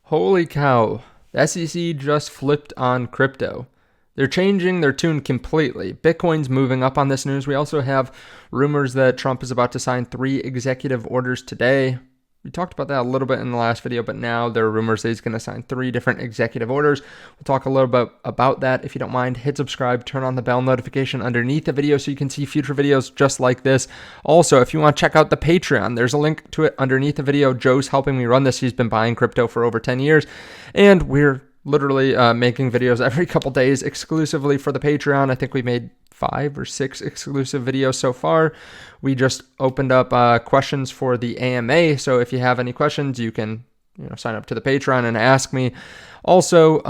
Holy cow. The SEC just flipped on crypto. They're changing their tune completely. Bitcoin's moving up on this news. We also have rumors that Trump is about to sign 3 executive orders today. We talked about that a little bit in the last video, but now there are rumors that he's going to sign 3 different executive orders. We'll talk a little bit about that. If you don't mind, hit subscribe, turn on the bell notification underneath the video so you can see future videos just like this. Also, if you want to check out the Patreon, there's a link to it underneath the video. Joe's helping me run this. He's been buying crypto for over 10 years, and we're literally making videos every couple days exclusively for the Patreon. I think we made 5 or 6 exclusive videos so far. We just opened up questions for the AMA. So if you have any questions, you can sign up to the Patreon and ask me. Also,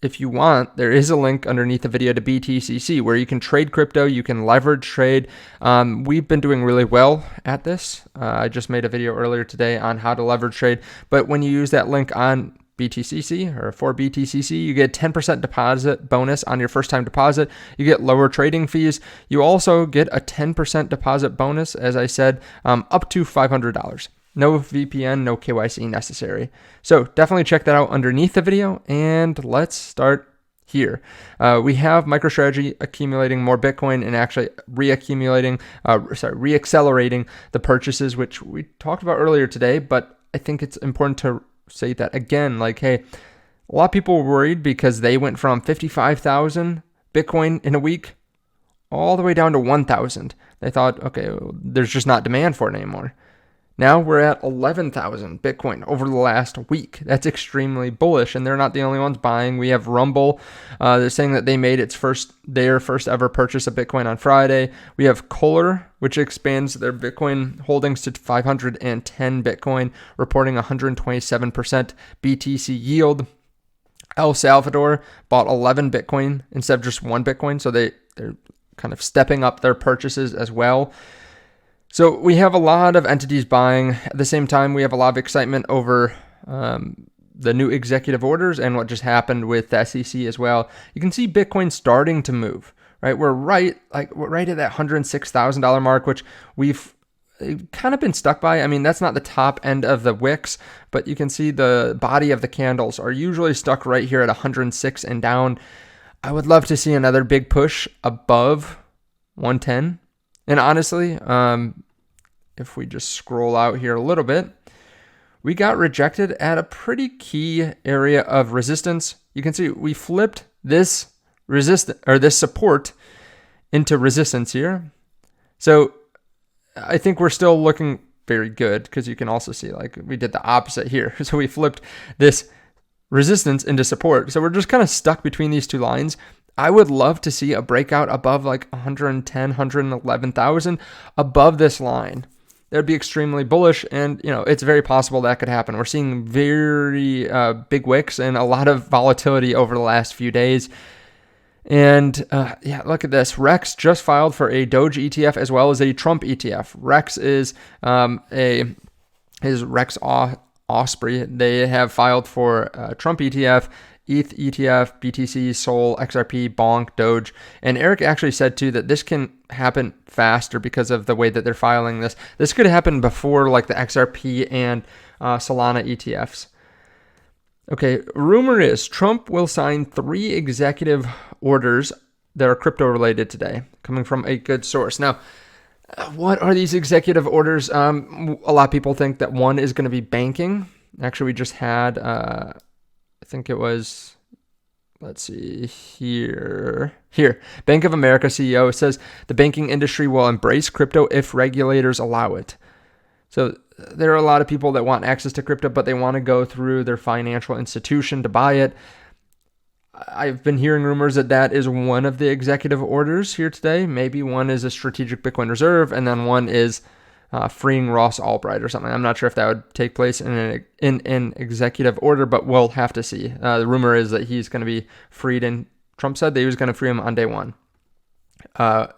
if you want, there is a link underneath the video to BTCC where you can trade crypto, you can leverage trade. We've been doing really well at this. I just made a video earlier today on how to leverage trade. But when you use that link on BTCC or for BTCC, you get 10% deposit bonus on your first time deposit. You get lower trading fees. You also get a 10% deposit bonus, as I said, up to $500. No VPN, no KYC necessary. So definitely check that out underneath the video, and let's start here. We have MicroStrategy accumulating more Bitcoin and actually reaccelerating the purchases, which we talked about earlier today, but I think it's important to say that again, like, hey, a lot of people were worried because they went from 55,000 Bitcoin in a week all the way down to 1,000. They thought, okay, there's just not demand for it anymore. Now we're at 11,000 Bitcoin over the last week. That's extremely bullish, and they're not the only ones buying. We have Rumble. They're saying that they made their first ever purchase of Bitcoin on Friday. We have Kohler, which expands their Bitcoin holdings to 510 Bitcoin, reporting 127% BTC yield. El Salvador bought 11 Bitcoin instead of just 1 Bitcoin, so they're kind of stepping up their purchases as well. So we have a lot of entities buying. At the same time, we have a lot of excitement over the new executive orders and what just happened with the SEC as well. You can see Bitcoin starting to move, right? We're right at that $106,000 mark, which we've kind of been stuck by. I mean, that's not the top end of the WEEX, but you can see the body of the candles are usually stuck right here at 106 and down. I would love to see another big push above 110. And honestly, if we just scroll out here a little bit, we got rejected at a pretty key area of resistance. You can see we flipped this this support into resistance here. So I think we're still looking very good because you can also see like we did the opposite here. So we flipped this resistance into support. So we're just kind of stuck between these two lines. I would love to see a breakout above like 110, 111,000 above this line. That would be extremely bullish, and it's very possible that could happen. We're seeing very big wicks and a lot of volatility over the last few days. And look at this. Rex just filed for a Doge ETF as well as a Trump ETF. Rex is Rex Osprey. They have filed for Trump ETF, ETH ETF, BTC, Sol, XRP, Bonk, Doge. And Eric actually said too that this can happen faster because of the way that they're filing this. This could happen before like the XRP and Solana ETFs. Okay, rumor is Trump will sign 3 executive orders that are crypto related today, coming from a good source. Now, what are these executive orders? A lot of people think that one is going to be banking. Actually, we just had... I think it was, let's see here. Bank of America CEO says the banking industry will embrace crypto if regulators allow it. So there are a lot of people that want access to crypto, but they want to go through their financial institution to buy it. I've been hearing rumors that is one of the executive orders here today. Maybe one is a strategic Bitcoin reserve, and then one is freeing Ross Albright or something. I'm not sure if that would take place in an executive order, but we'll have to see. The rumor is that he's going to be freed, and Trump said that he was going to free him on day 1.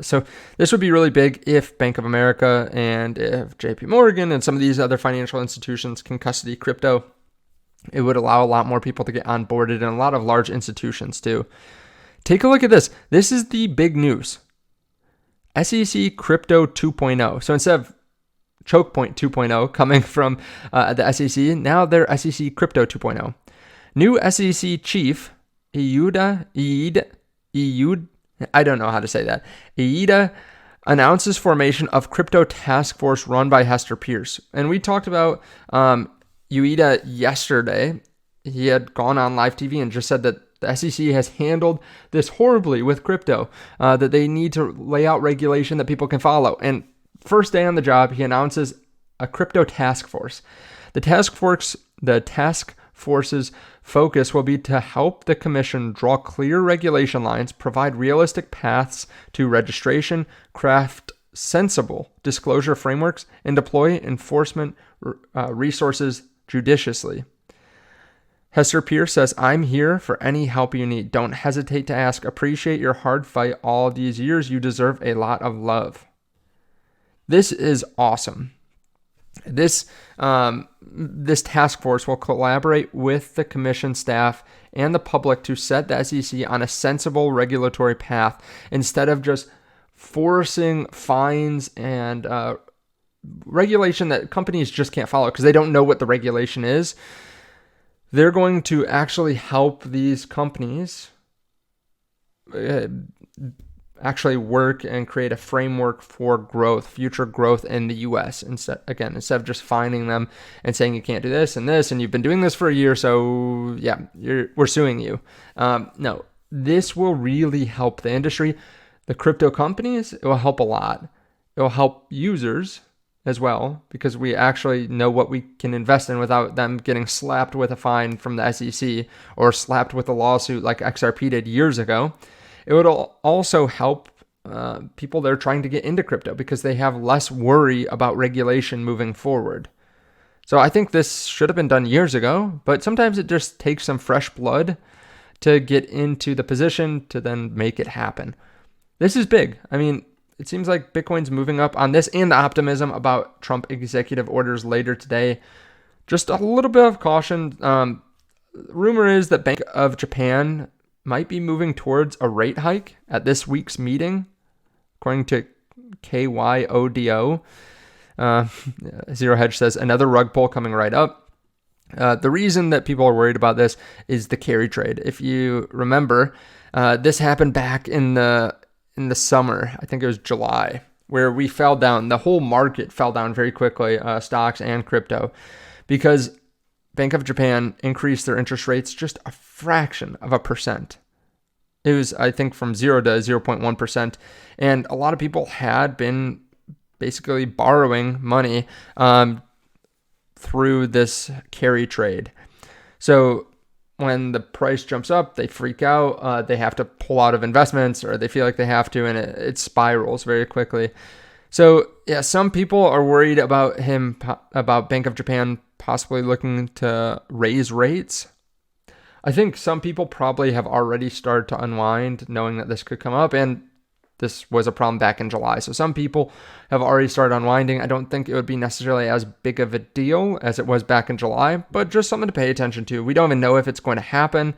So this would be really big if Bank of America and if JP Morgan and some of these other financial institutions can custody crypto. It would allow a lot more people to get onboarded and a lot of large institutions too. Take a look at this. This is the big news. SEC Crypto 2.0. So instead of choke point 2.0 coming from the SEC. Now they're SEC Crypto 2.0. New SEC chief, Iida, I don't know how to say that. Iida announces formation of crypto task force run by Hester Peirce. And we talked about Iida yesterday. He had gone on live TV and just said that the SEC has handled this horribly with crypto, that they need to lay out regulation that people can follow. And first day on the job, he announces a crypto task force. The task force's focus will be to help the commission draw clear regulation lines, provide realistic paths to registration, craft sensible disclosure frameworks, and deploy enforcement resources judiciously. Hester Peirce says, I'm here for any help you need. Don't hesitate to ask. Appreciate your hard fight all these years. You deserve a lot of love. This is awesome. This task force will collaborate with the commission staff and the public to set the SEC on a sensible regulatory path instead of just forcing fines and regulation that companies just can't follow because they don't know what the regulation is. They're going to actually help these companies actually work and create a framework for growth, future growth in the U.S. Instead of just fining them and saying you can't do this and you've been doing this for a year, so yeah, we're suing you. No, this will really help the industry. The crypto companies, it will help a lot. It will help users as well because we actually know what we can invest in without them getting slapped with a fine from the SEC or slapped with a lawsuit like XRP did years ago. It would also help people that are trying to get into crypto because they have less worry about regulation moving forward. So I think this should have been done years ago, but sometimes it just takes some fresh blood to get into the position to then make it happen. This is big. I mean, it seems like Bitcoin's moving up on this and the optimism about Trump executive orders later today. Just a little bit of caution. Rumor is that Bank of Japan might be moving towards a rate hike at this week's meeting, according to KYODO. Zero Hedge says another rug pull coming right up. The reason that people are worried about this is the carry trade. If you remember, this happened back in the summer, I think it was July, where we fell down. The whole market fell down very quickly, stocks and crypto, because Bank of Japan increased their interest rates just a fraction of a percent. It was, I think, from 0 to 0.1%. And a lot of people had been basically borrowing money through this carry trade. So when the price jumps up, they freak out. They have to pull out of investments or they feel like they have to, and it spirals very quickly. So yeah, some people are worried about Bank of Japan possibly looking to raise rates. I think some people probably have already started to unwind knowing that this could come up, and this was a problem back in July. So some people have already started unwinding. I don't think it would be necessarily as big of a deal as it was back in July, but just something to pay attention to. We don't even know if it's going to happen,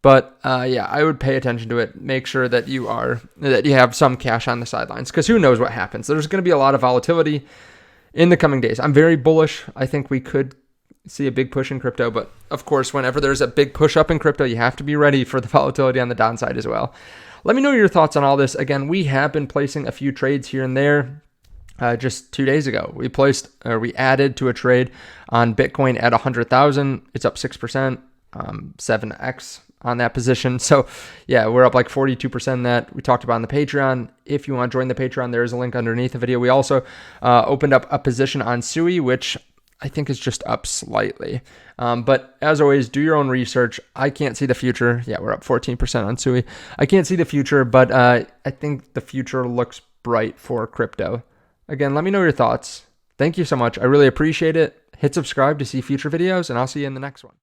but yeah, I would pay attention to it. Make sure that you have some cash on the sidelines, because who knows what happens. There's going to be a lot of volatility in the coming days. I'm very bullish. I think we could see a big push in crypto, but of course, whenever there's a big push up in crypto, you have to be ready for the volatility on the downside as well. Let me know your thoughts on all this. Again, we have been placing a few trades here and there. Just 2 days ago, we added to a trade on Bitcoin at 100,000. It's up 6%, 7x on that position. So yeah, we're up like 42% in that. We talked about on the Patreon. If you want to join the Patreon, there is a link underneath the video. We also opened up a position on Sui, which I think is just up slightly. But as always, do your own research. I can't see the future. Yeah, we're up 14% on Sui. I can't see the future, but I think the future looks bright for crypto. Again, let me know your thoughts. Thank you so much. I really appreciate it. Hit subscribe to see future videos, and I'll see you in the next one.